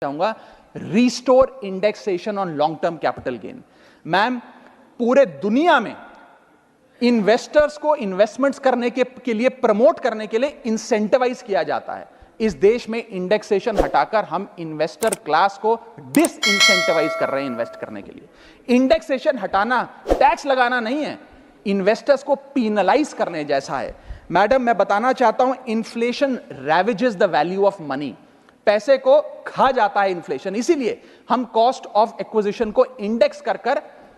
चाहूंगा restore indexation on long term capital gain. Ma'am, पूरे दुनिया में इन्वेस्टर्स को इन्वेस्टमेंट्स करने के लिए प्रमोट करने के लिए इंसेंटिवाइज किया जाता है। इस देश में इंडेक्सेशन हटाकर हम इन्वेस्टर क्लास को डिसइंसेंटिवाइज कर रहे हैं इन्वेस्ट करने के लिए। इंडेक्सेशन हटाना टैक्स लगाना नहीं है, इन्वेस्टर्स को पीनलाइज करने जैसा है। मैडम, मैं बताना चाहता हूं, inflation ravages the value of money. पैसे को खा जाता है इन्फ्लेशन, इसीलिए हम कॉस्ट ऑफ एक्विजिशन को इंडेक्स कर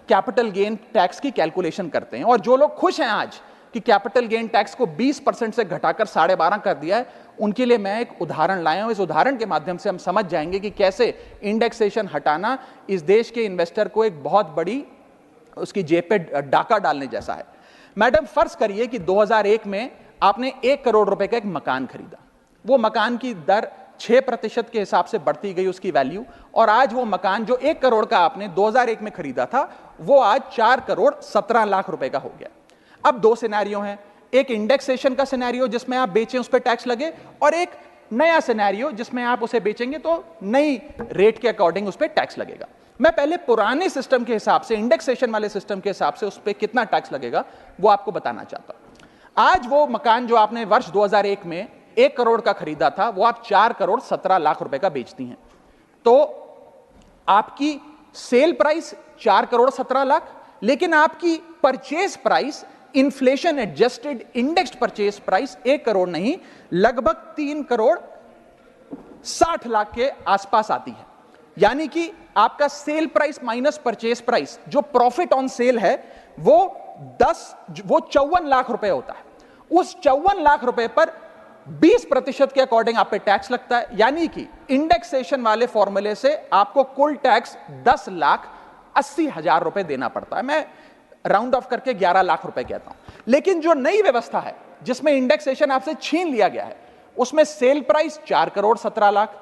कैपिटल गेन टैक्स की कैलकुलेशन करते हैं। और जो लोग खुश हैं आज कि कैपिटल गेन टैक्स को 20% से घटाकर 12.5 कर दिया है, उनके लिए मैं एक उदाहरण लाया हूं। इस उदाहरण के माध्यम से हम समझ जाएंगे कि कैसे इंडेक्सेशन हटाना इस देश के इन्वेस्टर को एक बहुत बड़ी उसकी जेब पे डाका डालने जैसा है। मैडम, फर्ज करिए कि 2001 में आपने 1 करोड़ रुपए का एक मकान खरीदा। वो मकान की दर 6% के हिसाब से बढ़ती गई उसकी वैल्यू, और आज वो मकान जो 1 करोड़ का आपने 2001 में खरीदा था, वो आज 4 करोड़ 17 लाख रुपए का हो गया। अब दो सिनेरियो हैं, एक इंडेक्सेशन का सिनेरियो जिसमें आप बेचें उस पर टैक्स लगे, और एक नया सिनेरियो जिसमें आप उसे बेचेंगे तो नई रेट के अकॉर्डिंग उस पर टैक्स लगेगा। मैं पहले पुराने सिस्टम के हिसाब से, इंडेक्सेशन वाले सिस्टम के हिसाब से उस पर कितना टैक्स लगेगा वो आपको बताना चाहता हूं। आज वो मकान जो आपने वर्ष 2001 में 1 करोड़ का खरीदा था, वो आप 4 करोड़ 17 लाख रुपए का बेचती हैं, तो आपकी सेल प्राइस 4 करोड़ 17 लाख, लेकिन आपकी purchase price, inflation adjusted indexed purchase price 1 crore नहीं, लगभग 3 करोड़ 60 लाख के आसपास आती है। यानी कि आपका sale price minus purchase price, जो प्रॉफिट ऑन सेल है, वो 54 लाख रुपए होता है। उस 54 लाख रुपए पर 20% के अकॉर्डिंग आप पे टैक्स लगता है। यानी कि इंडेक्सेशन वाले फॉर्मूले से आपको कुल टैक्स 10,80,000 रुपए देना पड़ता है। मैं राउंड ऑफ करके 11 लाख रुपए कहता हूं। लेकिन जो नई व्यवस्था है जिसमें इंडेक्सेशन आपसे छीन लिया गया है, उसमें sale price 4 crore 17 lakh,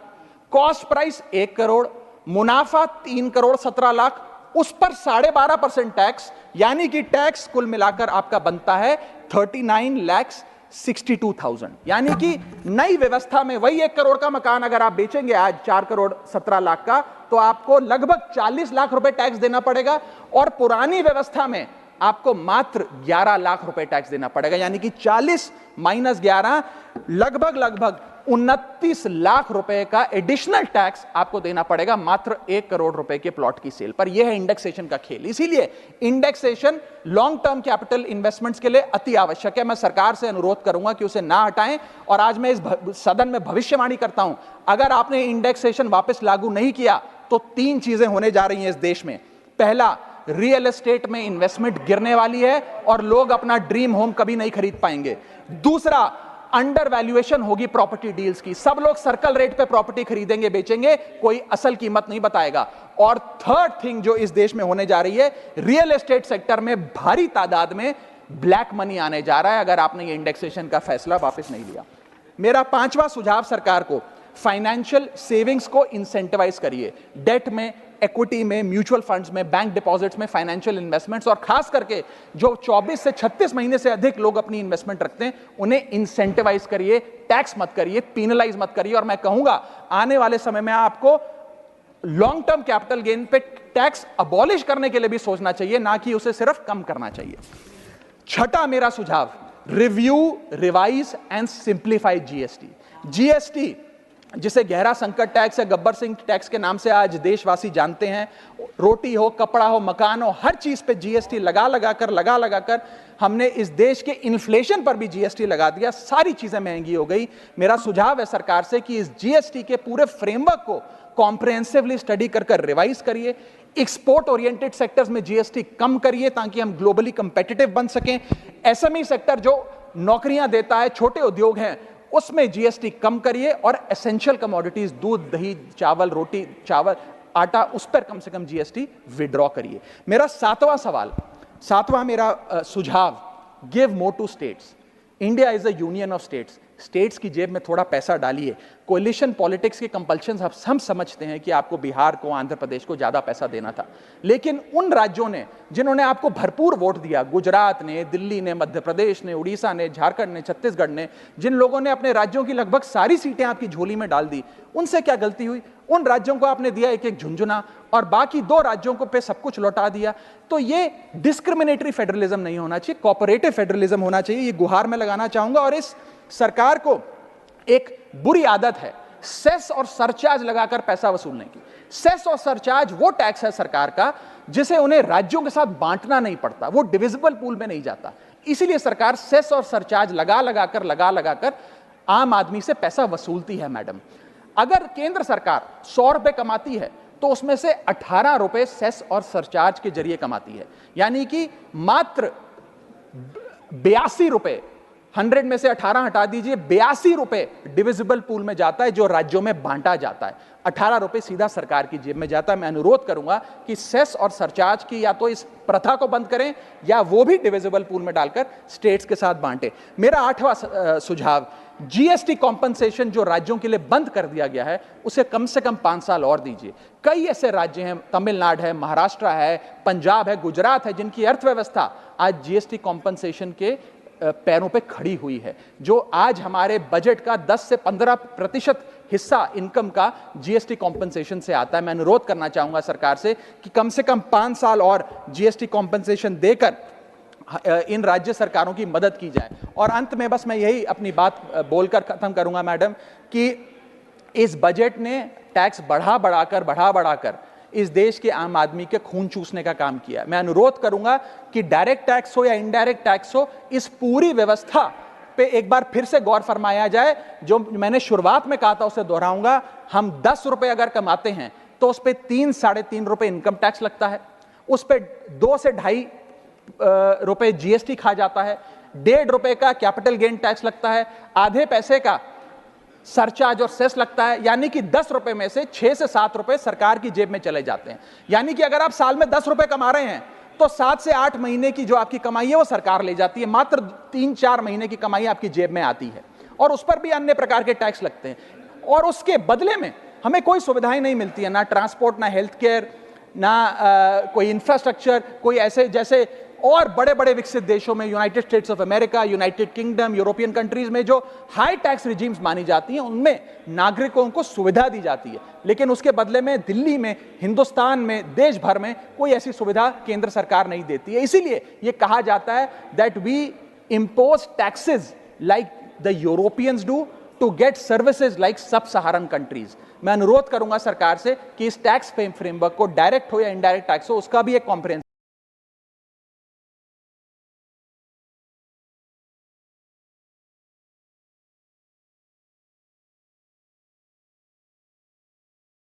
cost price 1 crore, मुनाफा 3 करोड़ 17 लाख, उस पर 12.5% टैक्स, यानी कि टैक्स कुल मिलाकर आपका बनता है 39,62,000। यानी कि नई व्यवस्था में वही 1 करोड़ का मकान अगर आप बेचेंगे आज 4 करोड़ 17 लाख का, तो आपको लगभग 40 लाख रुपए टैक्स देना पड़ेगा, और पुरानी व्यवस्था में आपको मात्र 11 लाख रुपए टैक्स देना पड़ेगा। यानी कि 40 माइनस 11 लगभग 29 लाख रुपए का एडिशनल टैक्स आपको देना पड़ेगा मात्र 1 करोड़ रुपए के प्लॉट की सेल पर। यह है इंडेक्सेशन का खेल। इसीलिए indexation long term capital investments के लिए अति आवश्यक है। मैं सरकार से अनुरोध करूंगा कि उसे ना हटाएं, और आज मैं इस सदन में भविष्यवाणी करता हूं, अगर आपने इंडेक्सेशन वापस लागू नहीं किया तो 3 चीजें होने जा रही हैं इस देश में। पहला, रियल एस्टेट में इन्वेस्टमेंट गिरने वाली है और लोग अपना ड्रीम होम कभी नहीं खरीद पाएंगे। दूसरा, अंडर वैल्यूएशन होगी प्रॉपर्टी डील्स की, सब लोग सर्कल रेट पे प्रॉपर्टी खरीदेंगे बेचेंगे, कोई असल कीमत नहीं बताएगा। और थर्ड थिंग जो इस देश में होने जा रही है, रियल एस्टेट सेक्टर में भारी तादाद में ब्लैक मनी आने जा रहा है अगर आपने ये इंडेक्सेशन का फैसला वापस नहीं लिया। मेरा 5वां सुझाव सरकार को, फाइनेंशियल सेविंग्स को इंसेंटिवाइज करिए। डेट में, इक्विटी में, म्यूचुअल फंड्स में, बैंक डिपॉजिट्स में, फाइनेंशियल इन्वेस्टमेंट्स, और खास करके जो 24 से 36 महीने से अधिक लोग अपनी इन्वेस्टमेंट रखते हैं, उन्हें इंसेंटिवाइज करिए, टैक्स मत करिए, पीनलाइज मत करिए। और मैं कहूंगा आने वाले समय में आपको लॉन्ग टर्म कैपिटल गेन पे टैक्स अबॉलिश करने के लिए भी सोचना चाहिए, ना कि उसे सिर्फ कम करना चाहिए। छठा मेरा सुझाव, review, revise and simplify GST. GST जिसे गहरा संकट टैक्स या गब्बर सिंह टैक्स के नाम से आज देशवासी जानते हैं, रोटी हो, कपड़ा हो, मकान हो, हर चीज पे जीएसटी लगा लगाकर हमने इस देश के इन्फ्लेशन पर भी जीएसटी लगा दिया, सारी चीजें महंगी हो गई। मेरा सुझाव है सरकार से कि इस जीएसटी के पूरे फ्रेमवर्क को कॉम्प्रिहेंसिवली स्टडी कर रिवाइज करिए। एक्सपोर्ट ओरिएंटेड सेक्टर्स में जीएसटी कम करिए ताकि हम ग्लोबली कंपेटिटिव बन सकें। एसएमई सेक्टर जो नौकरियां देता है, छोटे उद्योग हैं, उसमें जीएसटी कम करिए, और एसेंशियल कमोडिटीज, दूध, दही, चावल, रोटी, चावल, आटा, उस पर कम से कम जीएसटी विड्रॉ करिए। मेरा 7वां मेरा सुझाव, give more to states. India is a union of states. States की जेब में थोड़ा पैसा डालिए। कोलिशन पॉलिटिक्स के कंपल्शन हम समझते हैं कि आपको बिहार को, आंध्र प्रदेश को ज्यादा पैसा देना था, लेकिन उन राज्यों ने जिन्होंने आपको भरपूर वोट दिया, गुजरात ने, दिल्ली ने, मध्य प्रदेश ने, उड़ीसा ने, झारखंड ने, छत्तीसगढ़ ने, जिन लोगों ने अपने राज्यों की लगभग सारी सीटें आपकी झोली में डाल दी, उनसे क्या गलती हुई? उन राज्यों को आपने दिया एक एक झुंझुना और बाकी 2 राज्यों को पे सब कुछ लौटा दिया। तो ये डिस्क्रिमिनेटरी फेडरलिज्म नहीं होना चाहिए, कोऑपरेटिव फेडरलिज्म होना चाहिए। ये गुहार में लगाना चाहूंगा। और इस सरकार को एक बुरी आदत है सेस और सरचार्ज लगाकर पैसा वसूलने की। सेस और सरचार्ज वो टैक्स है सरकार का जिसे उन्हें राज्यों के साथ बांटना नहीं पड़ता, वो डिविजिबल पूल में नहीं जाता। इसीलिए सरकार सेस और सरचार्ज लगा लगाकर आम आदमी से पैसा वसूलती है। मैडम, अगर केंद्र सरकार 100 रुपए कमाती है तो उसमें से 18 रुपए सेस और सरचार्ज के जरिए कमाती है, यानी कि मात्र 82 रुपए, 100 में से 18 हटा दीजिए, 82 रुपए डिविजिबल पूल में जाता है जो राज्यों में बांटा जाता है। 18 रुपए सीधा सरकार की जेब में जाता है। मैं अनुरोध करूंगा कि सेस और सरचार्ज की या तो इस प्रथा को बंद करें या वो भी डिविजिबल पूल में डालकर स्टेट्स के साथ बांटे। मेरा 8वां सुझाव, जीएसटी कॉम्पनसेशन जो राज्यों के लिए बंद कर दिया गया है उसे कम से कम 5 साल और दीजिए। कई ऐसे राज्य हैं, तमिलनाडु है, महाराष्ट्र है, पंजाब है, गुजरात है, जिनकी अर्थव्यवस्था आज जीएसटी कॉम्पनसेशन के पैरों पे खड़ी हुई है, जो आज हमारे बजट का 10 से 15% हिस्सा इनकम का जीएसटी कॉम्पनसेशन से आता है। मैं अनुरोध करना चाहूंगा सरकार से कि कम से कम 5 साल और जीएसटी कॉम्पनसेशन देकर इन राज्य सरकारों की मदद की जाए। और अंत में बस मैं यही अपनी बात बोलकर खत्म करूंगा मैडम, कि इस बजट ने टैक्स बढ़ा बढ़ाकर इस देश के आम आदमी के खून चूसने का काम किया। मैं अनुरोध करूंगा कि डायरेक्ट टैक्स हो या इनडायरेक्ट टैक्स हो, इस पूरी व्यवस्था पे एक बार फिर से गौर फरमाया जाए। जो मैंने शुरुआत में कहा था उसे दोहराऊंगा, हम 10 रुपए अगर कमाते हैं तो उस पे 3-3.5 रुपए इनकम टैक्स लगता है, उस पे 2 से 2.5 रुपए जीएसटी खा जाता है, 1.5 रुपए का कैपिटल गेन टैक्स लगता है, आधे पैसे का सरचार्ज और सेस लगता है, यानी कि 10 रुपए में से 6 से 7 रुपए सरकार की जेब में चले जाते हैं। यानी कि अगर आप साल में 10 रुपए कमा रहे हैं तो 7 से 8 महीने की जो आपकी कमाई है वो सरकार ले जाती है, मात्र 3-4 महीने की कमाई आपकी जेब में आती है, और उस पर भी अन्य प्रकार के टैक्स लगते हैं। और उसके बदले में हमें कोई सुविधाएं नहीं मिलती है, ना ट्रांसपोर्ट, ना हेल्थ केयर, ना कोई इंफ्रास्ट्रक्चर, कोई ऐसे जैसे और बड़े बड़े विकसित देशों में, United states of America, United kingdom, European countries में जो हाई टैक्स रिजीम्स मानी जाती हैं, उनमें नागरिकों को सुविधा दी जाती है, लेकिन उसके बदले में दिल्ली में, हिंदुस्तान में, देश भर में कोई ऐसी सुविधा केंद्र सरकार नहीं देती है। इसीलिए यह कहा जाता है that we impose taxes like the Europeans do to get services like sub Saharan countries. मैं अनुरोध करूंगा सरकार से कि इस टैक्स फ्रेमवर्क को, डायरेक्ट हो या इनडायरेक्ट टैक्स हो, उसका भी एक कॉम्प्रिहेंसिव